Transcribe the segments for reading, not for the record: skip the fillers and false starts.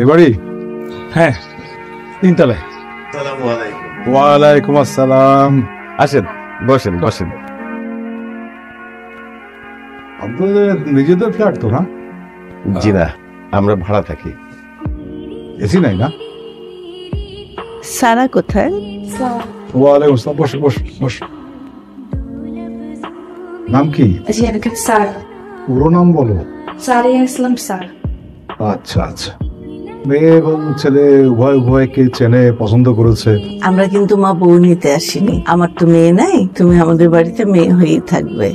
এই বাড়ি? হ্যাঁ, 3 তলায়। ওয়ালাইকুম আসসালাম। আসেন, বসেন বসেন। আপনাদের নিজেদের ফ্ল্যাট তো না? জি না, আমরা ভাড়া থাকি। এসি নাই না? সারা কোথায়? ওয়ালাইকুম আসসালাম। বস বস বস। নাম কি? স্যার। পুরো নাম বলো। সারিয়া ইসলাম স্যার। আচ্ছা আচ্ছা। মেয়ে এবং ছেলে উভয়কে চেনে, পছন্দ করেছে। আমরা কিন্তু মা বউ নিতে আসিনি। আমার তো মেয়ে নাই, তুমি আমাদের বাড়িতে মেয়ে হয়েই থাকবে।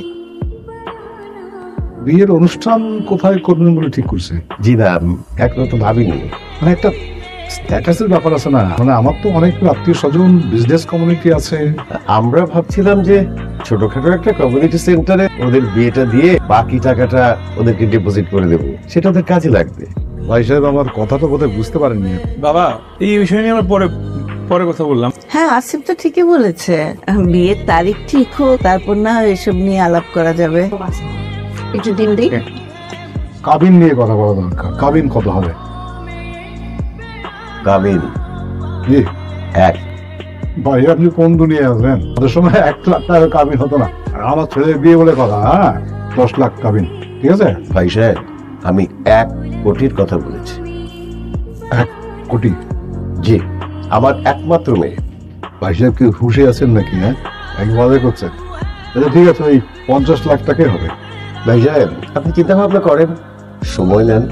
বিয়ের অনুষ্ঠান কোথায় করবেন বলে ঠিক করছে? জি না, এখনো তো ভাবিনি। মানে একটা স্ট্যাটাসের ব্যাপার আছে না, মানে আমার তো অনেক আত্মীয় স্বজন, বিজনেস কমিউনিটি আছে। আমরা ভাবছিলাম যে ছোটখাটো একটা কমিউনিটি সেন্টারে ওদের বিয়েটা দিয়ে বাকি টাকাটা ওদেরকে ডিপোজিট করে দেবো, সেটা ওদের কাজে লাগবে। ভাই সাহেব, আমার কথাটা বোধহয় বুঝতে পারেননি। বাবা, এই বিষয় নিয়ে আমরা পরে কথা বললাম। হ্যাঁ, আসিফ তো ঠিকই বলেছে। বিয়ের তারিখ ঠিক হোক, তারপর না এসব নিয়ে আলাপ করা যাবে। একটু দিন দিই। কাবিন নিয়ে কথা বলা দরকার। কাবিন কত হবে? কাবিন জি। এক। ভাই, আপনি কোন দুনিয়ায় আছেন? ওদের সময় 1 লাখ টাকা কাবিন হতো না। আর আমার ছেলের বিয়ে বলে কথা, হ্যাঁ 10 লাখ কাবিন। ঠিক আছে ভাই সাহেব, আমি 1 কোটির কথা বলেছি। 1 কোটি? জি, আমার একমাত্র মেয়ে। ভাই সাহেব কি খুশি আছেন নাকি? হ্যাঁ, এক মজা করছেন। আচ্ছা ঠিক আছে, ওই 50 লাখ টাকাই হবে। ভাই সাহেব, আপনি চিন্তা ভাবনা করেন, সময় নেন।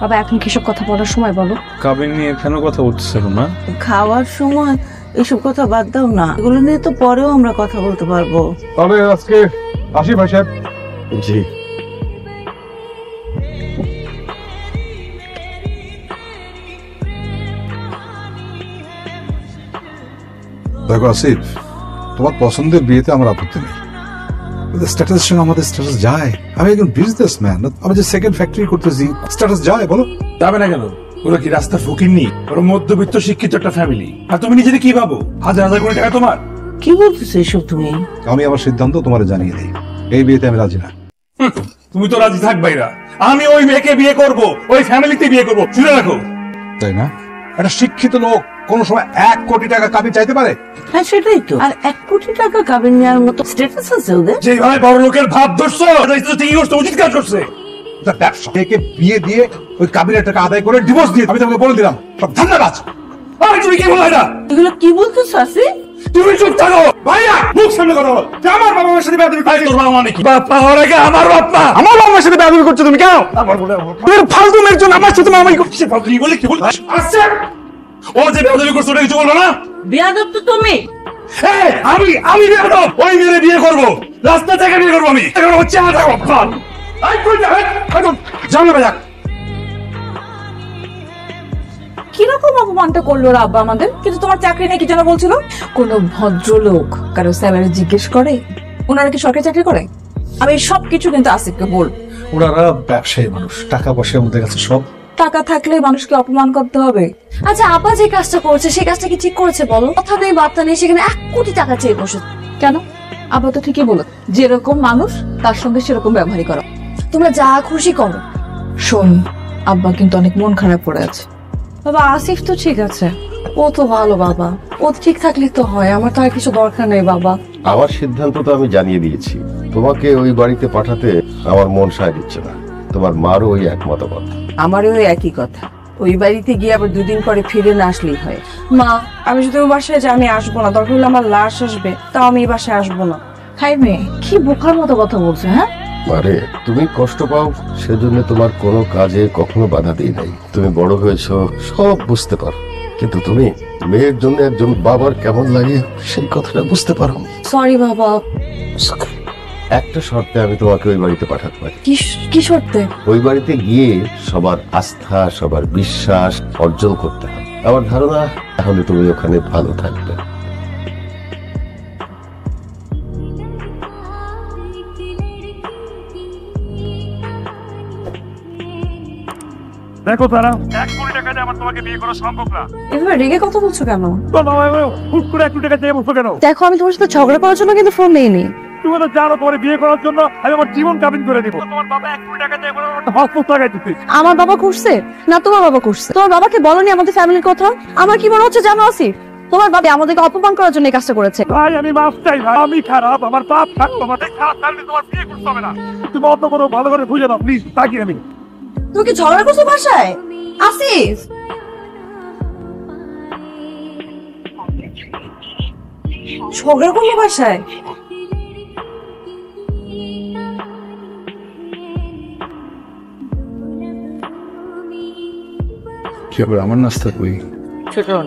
বাবা, এখন কিসব কথা বলার সময় বলো? কাবিন নিয়ে কেন কথা বলতেছে না? খাওয়ার সময় এসব কথা বাদ দাও না, এগুলো নিয়ে তো পরেও আমরা কথা বলতে পারবো। তবে আজকে আসি ভাই সাহেব। জি। দেখো আসিফ, তোমার পছন্দের বিয়েতে আমার আপত্তি নেই। স্ট্যাটাসের সঙ্গে আমাদের স্ট্যাটাস যায়। আমি একজন বিজনেসম্যান, আমি যে সেকেন্ড ফ্যাক্টরি করতেছি, স্ট্যাটাস যায় বলো? যাবে না কেন? ওরা কি রাস্তা ফকিরনি? ওরা মধ্যবিত্ত শিক্ষিত একটা ফ্যামিলি। আর তুমি নিজেকে কি ভাবো? হাজার হাজার কোটি টাকা তোমার। কি বলতেছো এসব তুমি? আমি আমার সিদ্ধান্ত তোমার জানিয়ে দিই, এই বিয়েতে আমি রাজি না। তুমি তো রাজি থাকবাই না। আমি ওই মেয়েকে বিয়ে করব, ওই ফ্যামিলিতে বিয়ে করব, শুনে রাখো। তাই না? একটা শিক্ষিত লোক কোন সময় 1 কোটি টাকা কাবিন চাইতে পারে? হ্যাঁ, সেটাই তো। আর 1 কোটি টাকা কাবিন নেওয়ার মতো স্ট্যাটাস আছে ওদের? যেভাবে বড় লোকের ভাব ধরছো, ঠিকই করছে, উচিত কাজ করছে। ব্যবসা থেকে বিয়ে দিয়ে ওই কাবিনের টাকা আদায় করে ডিভোর্স দিয়ে আমি তোমাকে বলে দিলাম, সব ধন্যবাদ। আর তুমি কি বলো এটা? এগুলো কি বলতেছো আসিফ? তুমি চুপ থাকো ভাইয়া, মুখ সামনে কথা বল। আমার বাবা মার সাথে বেয়াদবি করছিস? তোর বাবা মানে কি? বাপ্পা হওয়ার আগে আমার বাপ্পা। আমার বাবা মার সাথে বেয়াদবি করছো তুমি কেন? তুমি ফালতু মেয়ের জন্য আমার সাথে মামাই করছিস। ফালতু কি বলে কি বল? আচ্ছা, ও যে বেয়াদবি করছো ওটা কিছু বলবো না? বেয়াদব তো তুমি। এই আমি বেয়াদব। ওই মেয়েরে বিয়ে করব, রাস্তা থেকে বিয়ে করব আমি। এখন হচ্ছে আধা অপমান। এই কই যা? এখন জানো না। কিরকম অপমানটা করলো ওরা আব্বা আমাদের? কিন্তু তোমার চাকরি নেই কি যেন বলছিল? কোন ভদ্রলোক কারো স্যালারি জিজ্ঞেস করে? ওনারা কি সরকারি চাকরি করে? আমি সবকিছু কিন্তু আসিফকে বল। ওনারা ব্যবসায়ী মানুষ, টাকা পয়সা ওদের কাছে সব। টাকা থাকলে মানুষকে অপমান করতে হবে? আচ্ছা, আপা যে কাজটা করছে সেই কাজটা কি ঠিক করেছে বলো? কথা নেই, বার্তা নেই, সেখানে 1 কোটি টাকা চেয়ে বসে। কেন? আব্বা তো ঠিকই বলো, যেরকম মানুষ তার সঙ্গে সেরকম ব্যবহারই করো। তোমরা যা খুশি করো। শোন, আব্বা কিন্তু অনেক মন খারাপ করে আছে। বাবা, আসিফ তো ঠিক আছে, ও তো ভালো বাবা, ও ঠিক থাকলে তো হয়, আমার তো আর কিছু দরকার নেই বাবা। আমার সিদ্ধান্ত তো আমি জানিয়ে দিয়েছি। তোমাকে ওই বাড়িতে পাঠাতে আমার মন সায় দিচ্ছে না। তোমার মারও ওই এক মতামত। আমারও ওই একই কথা। ওই বাড়িতে গিয়ে আবার 2 দিন পরে ফিরে না আসলেই হয়। মা, আমি যদি ওই বাসায় যাই আমি আসবো না, দরকার হলে আমার লাশ আসবে, তাও আমি এই বাসায় আসবো না। খাই মেয়ে, কি বোকার মতো কথা বলছে। হ্যাঁ, আরে তুমি কষ্ট পাও সেজন্য তোমার কোনো কাজে কখনো বাধা দিই নাই। তুমি বড় হয়েছো, সব বুঝতে পারো। কিন্তু তুমি মেয়ের জন্য একজন বাবার কেমন লাগে সেই কথাটা বুঝতে পারো। সরি বাবা। একটা শর্তে আমি তোমাকে ওই বাড়িতে পাঠাতে পারি। কি শর্তে? ওই বাড়িতে গিয়ে সবার আস্থা, সবার বিশ্বাস অর্জন করতে হবে। আমার ধারণা তাহলে তুমি ওখানে ভালো থাকবে। দেখো তারা 1 কোটি টাকা দিয়ে আমার তোমাকে বিয়ে করা সম্ভব না। এভাবে রেগে কথা বলছো কেন? হুট করে 1 কোটি টাকা দিয়ে বলছো কেন? দেখো, আমি তোমার সাথে ঝগড়া করার জন্য কিন্তু ফোন নেইনি। তুমি তো জানো তোমার বিয়ে করার জন্য আমি আমার জীবন কাবিন করে দিব। তোমার বাবা 1 কোটি টাকা দিয়ে হসপিটাল লাগাই দিতে। আমার বাবা করছে না তোমার বাবা করছে? তোমার বাবাকে বলনি আমাদের ফ্যামিলির কথা? আমার কি মনে হচ্ছে জানো আসিফ, তোমার বাবা আমাদেরকে অপমান করার জন্য এই কাজটা করেছে। ভাই আমি মাফ চাই ভাই, আমি খারাপ, আমার বাপ থাকতো, আমার খারাপ থাকলে তোমার বিয়ে করতে হবে না। তুমি অন্য কোনো ভালো করে বুঝে নাও প্লিজ, তাকি আমি। তুমি কি ঝগড়া করছো বাসায় আসিফ? ঝগড়া করলো বাসায়? কি হবে আমার নাস্তা কই? ছোটন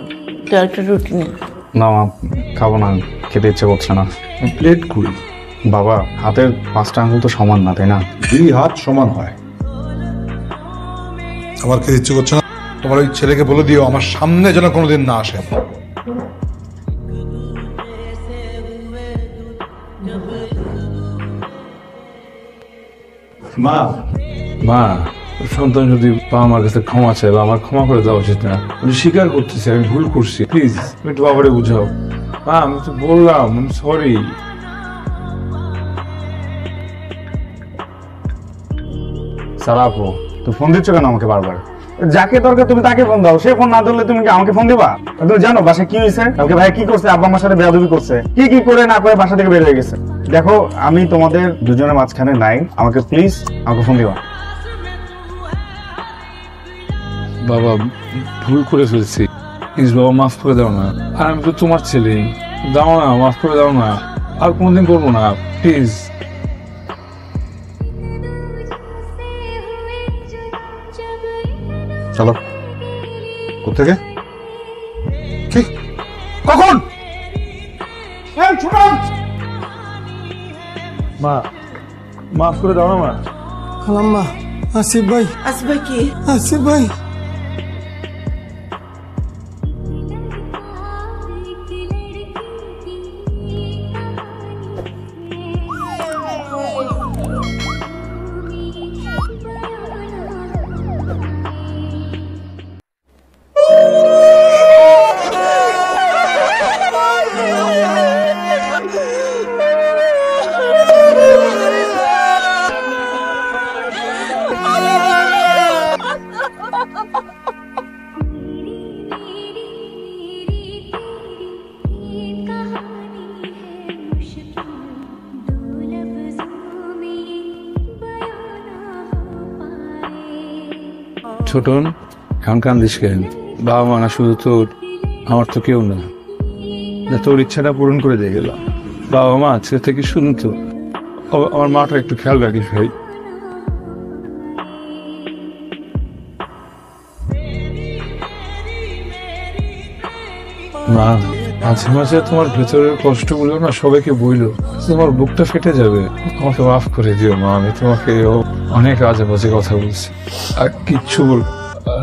একটা রুটি নে। না মা, খাবো না, খেতে ইচ্ছে করছে না। প্লেট কই? বাবা, হাতের 5টা আঙুল তো সমান না, তাই না? 2 হাত সমান হয়। আমার খেতে ইচ্ছে করছে না, তোমার ওই ছেলেকে বলে দিও আমার সামনে যেন কোনোদিন না আসে। মা, মা, সন্তান যদি আমার কাছে ক্ষমা চায় বা আমার ক্ষমা করে দেওয়া উচিত না? আমি স্বীকার করতেছি আমি ভুল করছি, প্লিজ তুমি একটু বাবারে বুঝাও। মা আমি তো বললাম সরি। সারাপো তো ফোন দিচ্ছ কেন আমাকে বারবার? যাকে দরকার তুমি তাকে ফোন দাও, সে ফোন না ধরলে তুমি কি আমাকে ফোন দিবা? তুমি জানো বাসায় কি হয়েছে? কালকে ভাই কি করছে? আব্বা আমার সাথে বেয়াদবি করছে, কি করে না করে বাসা থেকে বের হয়ে গেছে। দেখো আমি তোমাদের দুজনের মাঝখানে নাই, আমাকে প্লিজ আমাকে ফোন দিবা। বাবা ভুল করে ফেলছি, প্লিজ বাবা মাফ করে দাও না। আর আমি তো তোমার ছেলে, দাও না, মাফ করে দাও না, আর কোনোদিন করবো না প্লিজ। চলো। কোথেকে? কি? কখন? মা মাফ করে দাও না মা। খালাম্মা, আসিফ ভাই, আসবে কি? আসিফ ভাই। ছোটন, এখন কান্দিস কেন? বাবা মা না শুধু তোর, আমার তো কেউ না। তোর ইচ্ছাটা পূরণ করে দিয়ে গেলাম। বাবা মা ছেলে থেকে শুনতো, আমার মাটা একটু খেয়াল রাখিস ভাই। মা, মাঝে মাঝে তোমার ভেতরের কষ্টগুলো না সবাইকে বইলো, তোমার বুকটা ফেটে যাবে। আমাকে মাফ করে দিও মা, আমি তোমাকে অনেক আজে বাজে কথা বলছি, আর কিচ্ছু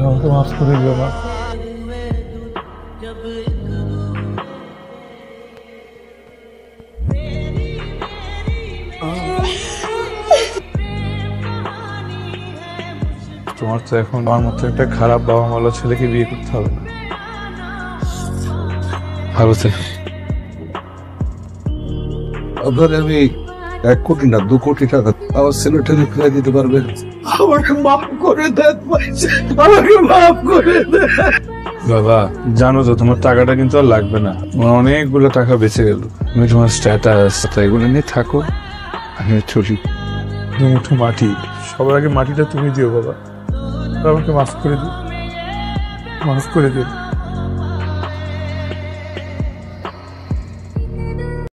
আমাকে মাফ করে দিও মা। তোমার তো এখন আমার মতো একটা খারাপ বাবা মালা ছেলেকে বিয়ে করতে হবে না। ভালো থেকো। আপনার আমি 1 কোটি না 2 কোটি টাকা আমার ছেলেটা ফিরে দিতে পারবেন? আমাকে মাফ করে দেন, আমাকে মাফ করে দেন। বাবা জানো তো তোমার টাকাটা কিন্তু আর লাগবে না, তোমার অনেকগুলো টাকা বেঁচে গেল। তুমি তোমার স্ট্যাটাস এগুলো নিয়ে থাকো, আমি চলি। মুঠো মাটি, সবার আগে মাটিটা তুমি দিও বাবা। আমাকে মাফ করে দিও, মাফ করে দিও।